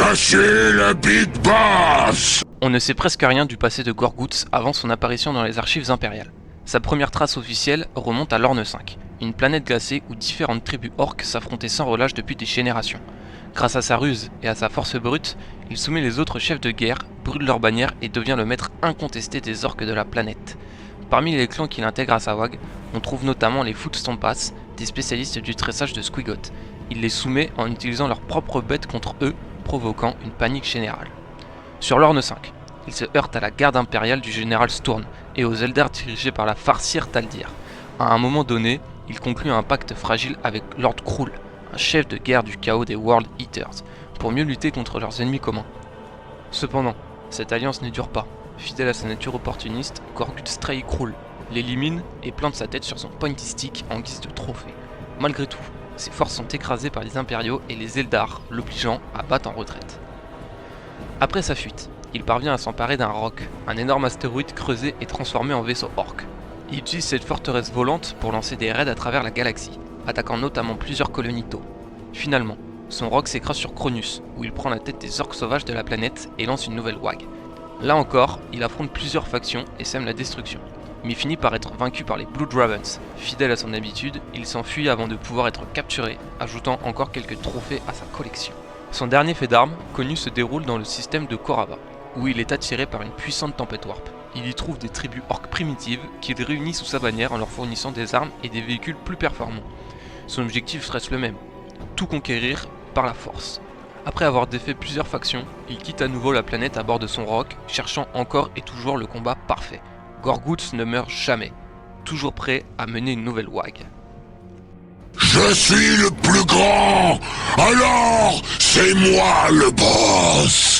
Je suis le Big Boss! On ne sait presque rien du passé de Gorgoots avant son apparition dans les archives impériales. Sa première trace officielle remonte à l'Orne 5, une planète glacée où différentes tribus orques s'affrontaient sans relâche depuis des générations. Grâce à sa ruse et à sa force brute, il soumet les autres chefs de guerre, brûle leurs bannières et devient le maître incontesté des orques de la planète. Parmi les clans qu'il intègre à sa WAG, on trouve notamment les Footstompas, des spécialistes du tressage de Squiggoth. Il les soumet en utilisant leurs propres bêtes contre eux, provoquant une panique générale. Sur l'Orne 5, il se heurte à la garde impériale du général Sturn et aux Eldar dirigés par la Farseer Taldir. À un moment donné, il conclut un pacte fragile avec Lord Krul, un chef de guerre du chaos des World Eaters, pour mieux lutter contre leurs ennemis communs. Cependant, cette alliance ne dure pas. Fidèle à sa nature opportuniste, Gorgoots trahit Krul, l'élimine et plante sa tête sur son pointy stick en guise de trophée. Malgré tout, ses forces sont écrasées par les Impériaux et les Eldar, l'obligeant à battre en retraite. Après sa fuite, il parvient à s'emparer d'un roc, un énorme astéroïde creusé et transformé en vaisseau orc. Il utilise cette forteresse volante pour lancer des raids à travers la galaxie, attaquant notamment plusieurs colonies d'eau. Finalement, son roc s'écrase sur Cronus, où il prend la tête des orques sauvages de la planète et lance une nouvelle WAG. Là encore, il affronte plusieurs factions et sème la destruction, mais finit par être vaincu par les Blood Ravens. Fidèle à son habitude, il s'enfuit avant de pouvoir être capturé, ajoutant encore quelques trophées à sa collection. Son dernier fait d'armes, connu, se déroule dans le système de Korava, où il est attiré par une puissante tempête warp. Il y trouve des tribus orques primitives qu'il réunit sous sa bannière en leur fournissant des armes et des véhicules plus performants. Son objectif reste le même, tout conquérir par la force. Après avoir défait plusieurs factions, il quitte à nouveau la planète à bord de son roc, cherchant encore et toujours le combat parfait. Gorgoots ne meurt jamais, toujours prêt à mener une nouvelle WAG. Je suis le plus grand! Alors, c'est moi le boss!